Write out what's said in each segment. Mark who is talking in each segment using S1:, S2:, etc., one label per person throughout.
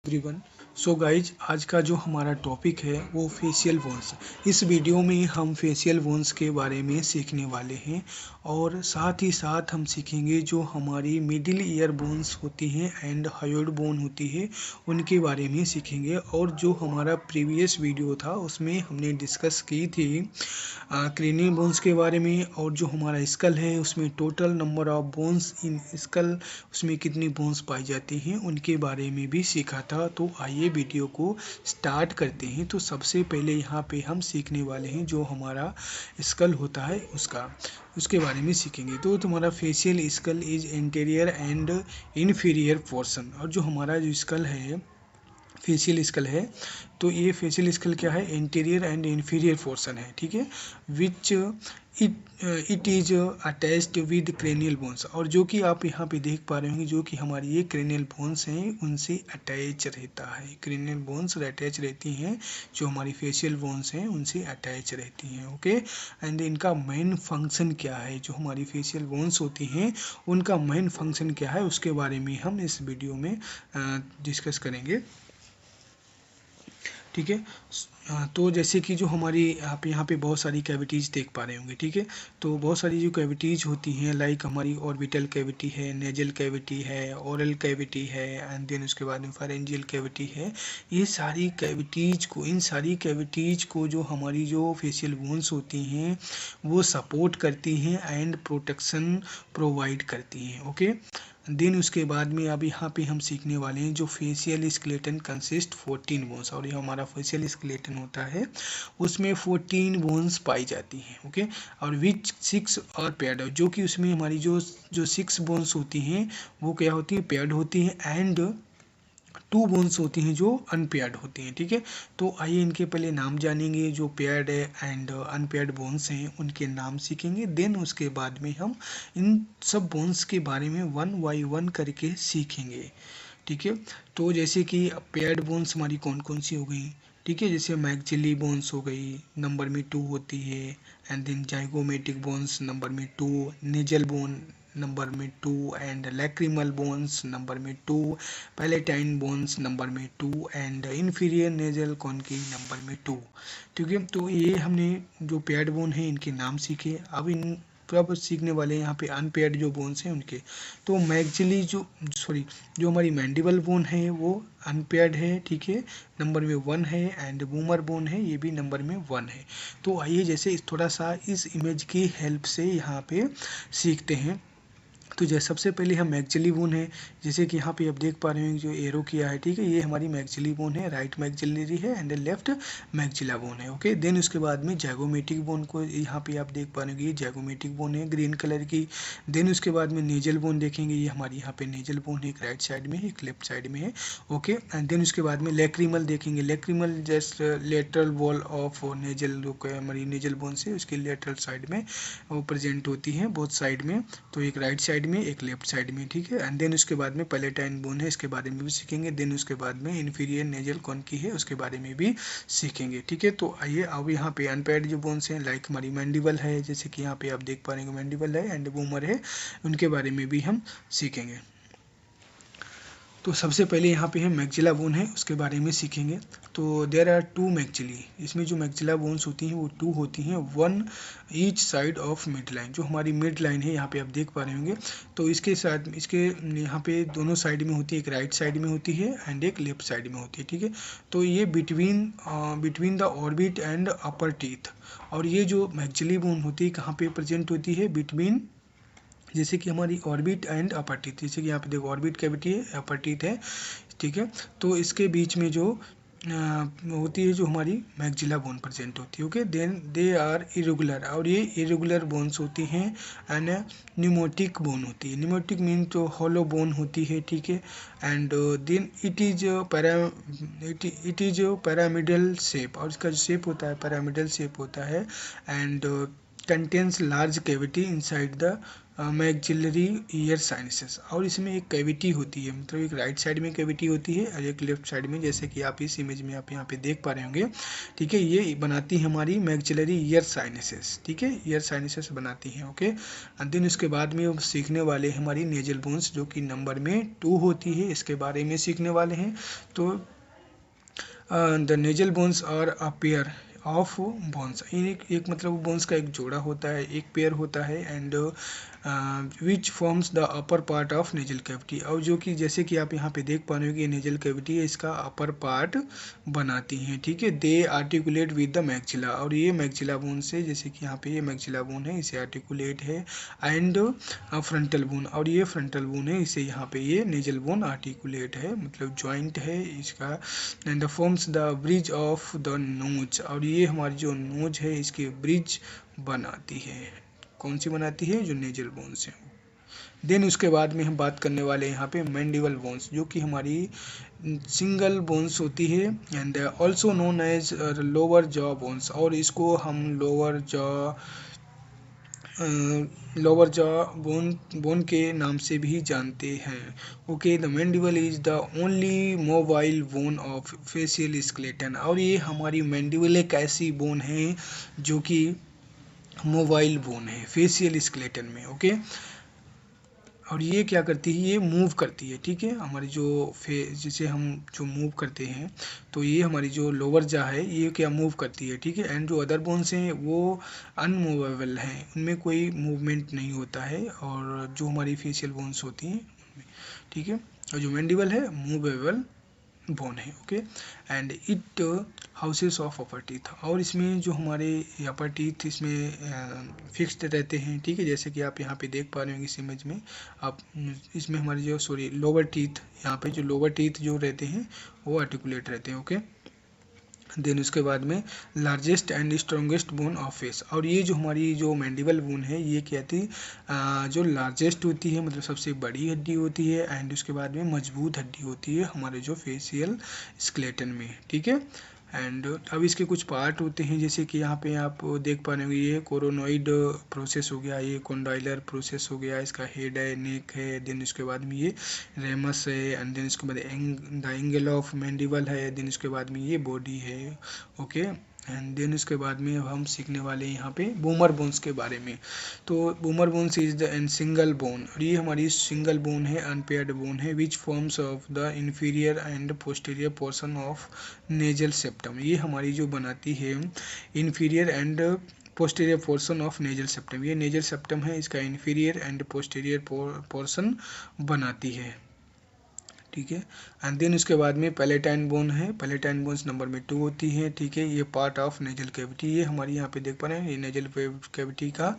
S1: Everyone. So guys, आज का जो हमारा टॉपिक है वो फेशियल बोन्स। इस वीडियो में हम फेशियल बोन्स के बारे में सीखने वाले हैं और साथ ही साथ हम सीखेंगे जो हमारी मिडिल ईयर बोन्स होती हैं एंड हायोइड बोन होती है उनके बारे में सीखेंगे। और जो हमारा प्रीवियस वीडियो था उसमें हमने डिस्कस की थी क्रेनियल बोन्स के बारे में, और जो हमारा स्कल है उसमें total number of bones in school, उसमें कितनी बोन्स पाई जाती हैं उनके बारे में भी सीखा था। तो आइए वीडियो को स्टार्ट करते हैं। तो सबसे पहले यहाँ पे हम सीखने वाले हैं जो हमारा स्कल होता है उसके बारे में सीखेंगे। तो तुम्हारा facial skull is interior and inferior portion. और जो हमारा जो स्कल है फेशियल स्कल है, तो ये फेशियल स्कल क्या है, इंटीरियर एंड इन्फीरियर पोर्शन है, ठीक है, which it is attached with cranial bones. और जो कि आप यहाँ पे देख पा रहे होंगे जो कि हमारी ये क्रेनियल बोन्स हैं उनसे अटैच रहता है। क्रेनियल बोन्स अटैच रहती हैं, जो हमारी फेशियल बोन्स हैं उनसे अटैच रहती हैं। ओके, एंड इनका मेन फंक्शन क्या है, जो हमारी फेशियल बोन्स होती हैं उनका मेन फंक्शन क्या है उसके बारे में हम इस वीडियो में डिस्कस करेंगे, ठीक है। तो जैसे कि जो हमारी आप यहाँ पे बहुत सारी कैविटीज़ देख पा रहे होंगे, ठीक है। तो बहुत सारी जो कैविटीज़ होती हैं लाइक हमारी ऑर्बिटल कैविटी है, नेजल कैविटी है, ओरल कैविटी है, एंड देन उसके बाद में फेरेंजियल कैविटी है। ये सारी कैविटीज़ को, इन सारी कैविटीज़ को जो हमारी जो फेशियल बोन्स होती हैं वो सपोर्ट करती हैं एंड प्रोटेक्शन प्रोवाइड करती हैं। ओके, देन उसके बाद में अब यहाँ पे हम सीखने वाले हैं जो फेशियल स्केलेटन कंसिस्ट 14 बोन्स। और ये हमारा फेशियल स्केलेटन होता है उसमें 14 बोन्स पाई जाती हैं। ओके, और विच 6 और पेयर्ड, जो कि उसमें हमारी जो 6 बोन्स होती हैं वो क्या होती है, पेयर्ड होती हैं, एंड 2 बोन्स होती हैं जो अनपेयर्ड होती हैं, ठीक है। तो आइए इनके पहले नाम जानेंगे, जो पेयर्ड है एंड अनपेयर्ड बोन्स हैं उनके नाम सीखेंगे। देन उसके बाद में हम इन सब बोन्स के बारे में 1 बाय 1 करके सीखेंगे, ठीक है। तो जैसे कि पेयर्ड बोन्स हमारी कौन कौन सी हो गई, ठीक है, जैसे मैक्सिली बोन्स हो गई, नंबर में 2 होती है, and then zygomatic bones number में 2, नेजल बोन नंबर में 2, एंड लैक्रिमल बोन्स नंबर में 2, पैलेटाइन बोन्स नंबर में 2, and inferior nasal concave number में 2, ठीक है। तो ये हमने जो पेयर्ड बोन है इनके नाम सीखे। अब इन अब सीखने वाले हैं यहाँ पे अनपेयर्ड जो बोन्स हैं उनके। तो मैक्सिली जो हमारी मैंडिबल बोन है वो अनपेयर्ड है, ठीक है, नंबर में 1 है, एंड बूमर बोन है ये भी नंबर में 1 है। तो आइए जैसे थोड़ा सा इस इमेज की हेल्प से यहाँ पे सीखते हैं। तो जैसे सबसे पहले हम मैक्सिली बोन है, जैसे कि यहाँ पे आप देख पा रहे हैं जो एरो किया है, ठीक है, ये हमारी मैक्सिली बोन है, राइट मैक्सिलरी है एंड लेफ्ट मैक्सिला बोन है। ओके, देन उसके बाद में जैगोमेटिक बोन को यहाँ पे आप देख पा रहे हैं ये जैगोमेटिक बोन है ग्रीन कलर की। देन उसके बाद में नेजल बोन देखेंगे, ये हमारी यहाँ पे नेजल बोन है, एक राइट साइड में है एक लेफ्ट साइड में है। ओके, एंड देन उसके बाद में लैक्रिमल देखेंगे, lacrimal just lateral wall of nasal, जो हमारी नेजल बोन से उसके लेटरल साइड में वो प्रेजेंट होती है बोथ साइड में, तो एक राइट साइड में एक लेफ्ट साइड में, ठीक है। एंड देन उसके बाद में पैलेटाइन बोन है, इसके बारे में भी सीखेंगे। देन उसके बाद में इन्फीरियर नेजल कौन की है उसके बारे में भी सीखेंगे, ठीक है। तो आइए अब यहाँ पे अनपेयर्ड जो बोन्स हैं लाइक हमारी मैंडिबल है, जैसे कि यहाँ पे आप देख पा रहे हैं मैंडिबल है एंड बूमर है, उनके बारे में भी हम सीखेंगे। तो सबसे पहले यहाँ पे है मैक्सिला बोन है, उसके बारे में सीखेंगे। तो देयर आर 2 मैक्सिली, इसमें जो मैक्सिला बोन्स होती हैं वो 2 होती हैं, 1 each side of mid line. जो हमारी मिड लाइन है यहाँ पे आप देख पा रहे होंगे, तो इसके साथ इसके यहाँ पे दोनों साइड में होती है, एक राइट साइड में होती है एंड एक लेफ्ट साइड में होती है, ठीक है। तो ये between the orbit and upper teeth. और ये जो मैक्सिली बोन होती है कहाँ पे प्रेजेंट होती है, बिटवीन, जैसे कि हमारी ऑर्बिट एंड अपर टीथ, जैसे कि यहाँ पे देखो ऑर्बिट कैविटी है, अपर टीथ है, ठीक है। तो इसके बीच में जो होती है जो हमारी मैक्सिला बोन प्रेजेंट होती है। Okay, then they are irregular, और ये इरेगुलर बोन्स होती हैं, एंड न्यूमोटिक बोन होती है। न्यूमोटिक मीन तो हॉलो बोन होती है, ठीक है। And then it is pyramidal shape, और इसका जो शेप होता है पैरामिडल शेप होता है, and contains large cavity inside the maxillary year sinuses. और इसमें एक कैविटी होती है, मतलब एक राइट साइड में कैविटी होती है और एक लेफ्ट साइड में, जैसे कि आप इस इमेज में आप यहाँ पे देख पा रहे होंगे। ठीक है, ये बनाती है हमारी मैक्सिलरी ईयर साइनसेस। ठीक है, ईयर साइनसेस बनाती हैं। ओके, एंड देन उसके बाद में हम सीखने वाले हैं हमारी नेजल बोन्स, जो कि नंबर में 2 होती है, इसके बारे में सीखने वाले हैं। तो the nasal bones are a pair of bones, एक मतलब बोन्स का एक जोड़ा होता है, एक पेयर होता है, and which forms the upper part of nasal cavity. और जो कि जैसे कि आप यहाँ पे देख पा रहे हो कि ये नेजल कैविटी है, इसका अपर पार्ट बनाती हैं। ठीक है, दे आर्टिकुलेट विद द मैक्सिला, और ये मैक्सिला बोन से, जैसे कि यहाँ पे ये मैक्सिला बोन है, इसे आर्टिकुलेट है, एंड फ्रंटल बोन, और ये फ्रंटल बोन है, इसे यहाँ पे ये नेजल बोन आर्टिकुलेट है, मतलब जॉइंट है इसका। And the forms the bridge of the nose, और ये हमारी जो नोज है इसकी ब्रिज बनाती है। कौन सी बनाती है? जो नेजल बोन्स है। देन उसके बाद में हम बात करने वाले हैं यहाँ पे मैंडिबल बोन्स, जो कि हमारी सिंगल बोन्स होती है, and also known as lower jaw bones, और इसको हम लोअर जॉ बोन के नाम से भी जानते हैं। Okay, the mandible is the only mobile bone of facial skeleton, और ये हमारी मैंडिबल एक ऐसी बोन है जो कि मोबाइल बोन है फेशियल स्केलेटन में। ओके, और ये क्या करती है? ये मूव करती है। ठीक है, हमारी जो जिसे हम जो मूव करते हैं, तो ये हमारी जो लोअर जा है ये क्या मूव करती है। ठीक है, एंड जो अदर बोन्स हैं वो अनमूवेबल हैं, उनमें कोई मूवमेंट नहीं होता है, और जो हमारी फेशियल बोन्स होती हैं उनमें। ठीक है, और जो मैंडिबल है मूवेबल बोन है। Okay, and it houses of upper teeth, और इसमें जो हमारे अपर टीथ इसमें फिक्स्ड रहते हैं। ठीक है, जैसे कि आप यहाँ पे देख पा रहे हो इस इमेज में, आप इसमें हमारे जो लोअर टीथ, यहाँ पे जो लोअर टीथ जो रहते हैं वो आर्टिकुलेट रहते हैं। ओके, देन उसके बाद में largest and strongest bone of face, और ये जो हमारी जो मैंडिबल बोन है ये क्या थी, जो लार्जेस्ट होती है, मतलब सबसे बड़ी हड्डी होती है, एंड उसके बाद में मजबूत हड्डी होती है हमारे जो फेशियल स्केलेटन में। ठीक है, एंड अब इसके कुछ पार्ट होते हैं, जैसे कि यहाँ पे आप देख पा रहे होंगे, ये कोरोनॉइड प्रोसेस हो गया, ये कॉन्डाइलर प्रोसेस हो गया, इसका हेड है, नेक है, देन उसके बाद में ये रेमस है, एंड देन उसके बाद द एंगल ऑफ मैंडिबल है, देन उसके बाद में ये बॉडी है। ओके, एंड देन उसके बाद में अब हम सीखने वाले हैं यहाँ पे बूमर बोन्स के बारे में। तो boomer bones is the end single bone, और ये हमारी सिंगल बोन है, अनपेयर्ड बोन है, which forms of the inferior and posterior portion of nasal septum. ये हमारी जो बनाती है inferior and posterior portion of nasal septum, ये नेजल सेप्टम है, इसका इन्फीरियर एंड पोस्टीरियर पोर्शन बनाती है। ठीक है, एंड देन उसके बाद में पैलेटाइन बोन है, पैलेटाइन बोन्स नंबर में 2 होती है। ठीक है, ये पार्ट ऑफ नेजल कैविटी, ये हमारी यहाँ पे देख पा रहे हैं, ये नेजल कैविटी का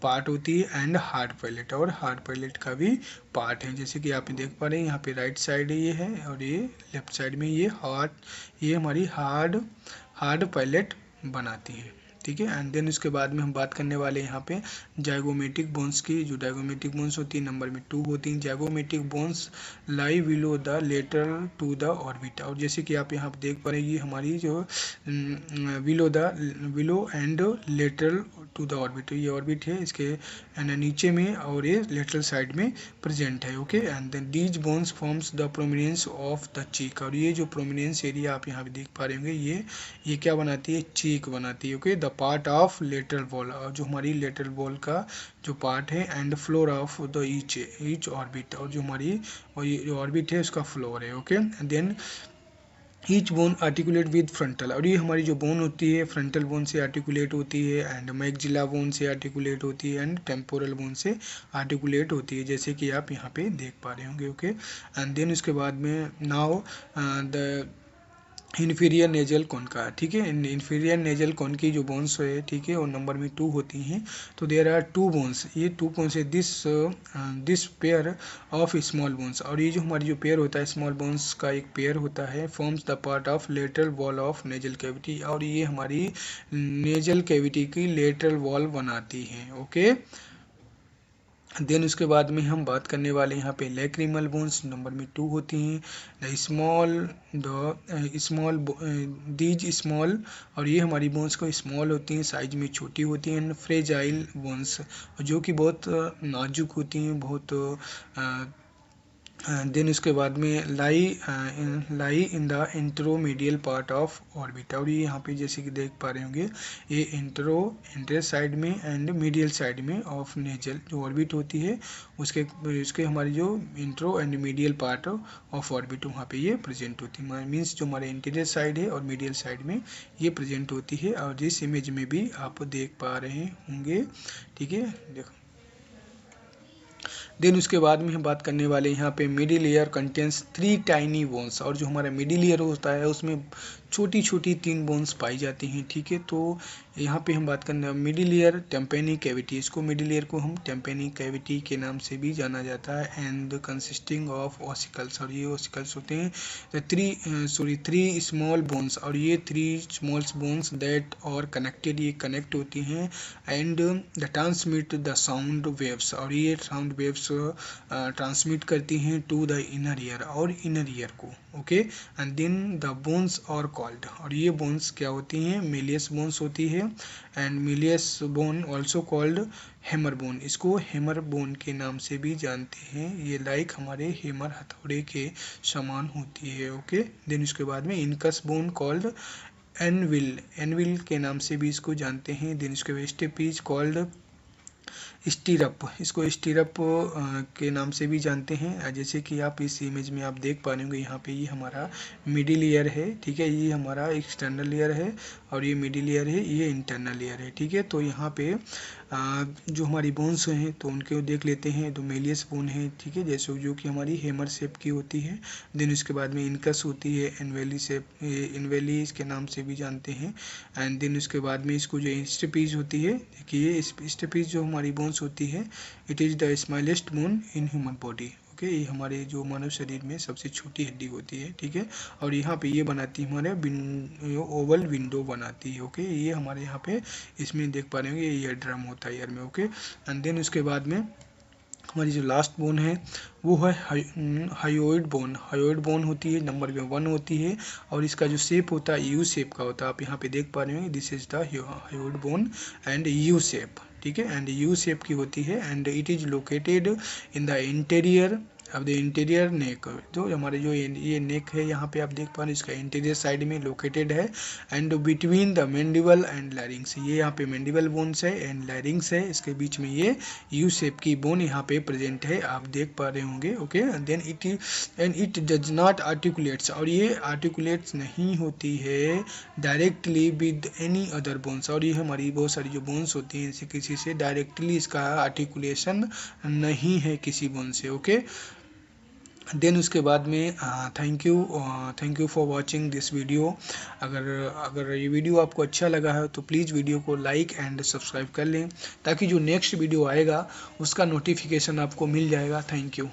S1: पार्ट होती है, एंड हार्ड पैलेट, और हार्ड पैलेट का भी पार्ट है, जैसे कि आप देख पा रहे हैं यहाँ पे राइट साइड ये है, और ये लेफ्ट साइड में ये हमारी हार्ड पैलेट बनाती है। ठीक है, एंड देन उसके बाद में हम बात करने वाले हैं यहाँ पे जाइगोमेटिक बोन्स की। जो जाइगोमेटिक बोन्स होती है नंबर में 2 होती हैं। Zygomatic bones lie below the lateral to the orbit, और जैसे कि आप यहाँ पे देख पा रहे हैं, ये हमारी जो below and lateral to the orbit, ये ऑर्बिट है इसके एंड नीचे में, और ये लेटरल साइड में प्रेजेंट है। Okay, and then these bones forms the prominence of the cheek, और ये जो प्रोमिनेंस एरिया आप यहाँ पे देख पा रहे होंगे, ये क्या बनाती है? चीक बनाती है। Okay, the part of lateral wall, और जो हमारी लेटरल वॉल का जो पार्ट है, and floor of the each orbit, और जो हमारी ऑर्बिट है उसका फ्लोर है। Okay, then each bone articulate with frontal, और ये हमारी जो बोन होती है फ्रंटल बोन से आर्टिकुलेट होती है, एंड मैक्सिला बोन से आर्टिकुलेट होती है, एंड टेम्पोरल बोन से आर्टिकुलेट होती है, जैसे कि आप यहाँ पे देख पा रहे होंगे। ओके, एंड देन उसके बाद में now the inferior nasal con का। ठीक है, इन्फीरियर नेजल कॉन की जो बोन्स है, ठीक है, वो नंबर में 2 होती हैं। तो देयर आर 2 बोन्स, ये 2 बोन्स है, this pair of small bones, और ये जो हमारी जो पेयर होता है स्मॉल बोन्स का एक पेयर होता है, forms the part of lateral wall of nasal cavity, और ये हमारी नेजल कैविटी की लेटरल वॉल बनाती हैं। ओके, देन उसके बाद में हम बात करने वाले यहाँ पे लैक्रिमल बोन्स नंबर में 2 होती हैं। दीज स्मॉल, और ये हमारी बोन्स को स्मॉल होती हैं, साइज में छोटी होती हैं। फ्रेजाइल बोन्स, जो कि बहुत नाजुक होती हैं, बहुत देन उसके बाद में lie in the intermedial part of orbit, और ये यहाँ पे जैसे कि देख पा रहे होंगे, ये इंटर साइड में एंड मीडियल साइड में ऑफ नेजल जो ऑर्बिट होती है, उसके हमारी जो intro and medial part of orbit वहाँ पे ये प्रेजेंट होती है। मीन्स जो हमारे इंटीरियर साइड है और मीडियल साइड में ये प्रेजेंट होती है, और जिस इमेज में भी आप देख पा रहे होंगे, ठीक है। देखो, देन उसके बाद में हम बात करने वाले यहाँ पे middle ear contains 3 tiny bones, और जो हमारा मिडिल ईयर होता है उसमें छोटी छोटी 3 बोन्स पाई जाती हैं, ठीक है। तो यहाँ पे हम बात करने मिडिल ईयर टेम्पेनिक कैविटी, इसको मिडिल ईयर को हम टेम्पेनिक कैविटी के नाम से भी जाना जाता है। एंड कंसिस्टिंग ऑफ ऑसिकल्स, और ये ऑसिकल्स होते हैं 3 स्मॉल बोन्स, और ये 3 small bones that are connected, ये कनेक्ट होती हैं। And the transmit the sound waves, और ये साउंड वेव्स ट्रांसमिट करती हैं टू द इनर ईयर, और इनर ईयर को, okay. And then the bones are called, और ये बोन्स क्या होती हैं, मेलियस बोन्स होती है। And Méliès bone also called hammer bone, इसको हेमर बोन के नाम से भी जानते हैं। ये लाइक हमारे हेमर हथौड़े के समान होती है, ओके। देन उसके बाद में इनकस बोन कॉल्ड एनविल के नाम से भी इसको जानते हैं। देन उसके बाद स्टेपीज कॉल्ड स्टीरअप, इसको स्टीरअप के नाम से भी जानते हैं। जैसे कि आप इस इमेज में आप देख पा रहे होंगे, यहाँ पे ये हमारा मिडिल ईयर है, ठीक है। ये हमारा एक्सटर्नल ईयर है, और ये मिडिल ईयर है, ये इंटरनल ईयर है, ठीक है। तो यहाँ पे जो हमारी बोन्स हैं तो उनके देख लेते हैं। तो मेलियस बोन है, ठीक है, जैसे जो कि हमारी हेमर शेप की होती है। देन उसके बाद में इनकस होती है, एनवेली शेप, इनवेली इसके नाम से भी जानते हैं। एंड देन उसके बाद में इसको जो स्टेपीज होती है, देखिए स्टेपीज जो हमारी बोन्स होती है, it is the smallest bone in human body, okay. ये हमारे जो मानव शरीर में सबसे छोटी हड्डी होती है, ठीक है। और यहाँ पे ये बनाती है हमारे ओवल विंडो बनाती है, ओके। ये हमारे यहाँ पे इसमें देख पा रहे होंगे, ये ड्रम होता है ईयर में, ओके। एंड देन उसके बाद में हमारी जो लास्ट बोन है वो है हायोइड बोन। हायोइड बोन होती है, नंबर में 1 होती है, और इसका जो शेप होता है यू शेप का होता है। आप यहाँ पे देख पा रहे हैं, this is the hyoid bone and U shape, ठीक है। एंड यू शेप की होती है, and it is located in the interior अब द इंटीरियर नेक, तो हमारे जो ये नेक है यहाँ पे आप देख पा रहे हैं, इसका इंटीरियर साइड में लोकेटेड है। And between the mandible and लैरिंग्स, ये यहाँ पे मैंडिबल बोन्स है एंड लैरिंग्स है, इसके बीच में ये यू शेप की बोन यहाँ पे प्रेजेंट है, आप देख पा रहे होंगे, okay. Then it does not articulates, और ये आर्टिकुलेट्स नहीं होती है directly with any other bones, और ये हमारी बहुत सारी जो बोन्स होती हैं, किसी से डायरेक्टली इसका आर्टिकुलेशन नहीं है किसी बोन से, ओके। देन उसके बाद में thank you for watching this video. अगर ये वीडियो आपको अच्छा लगा है तो प्लीज़ वीडियो को लाइक एंड सब्सक्राइब कर लें, ताकि जो नेक्स्ट वीडियो आएगा उसका नोटिफिकेशन आपको मिल जाएगा। Thank you.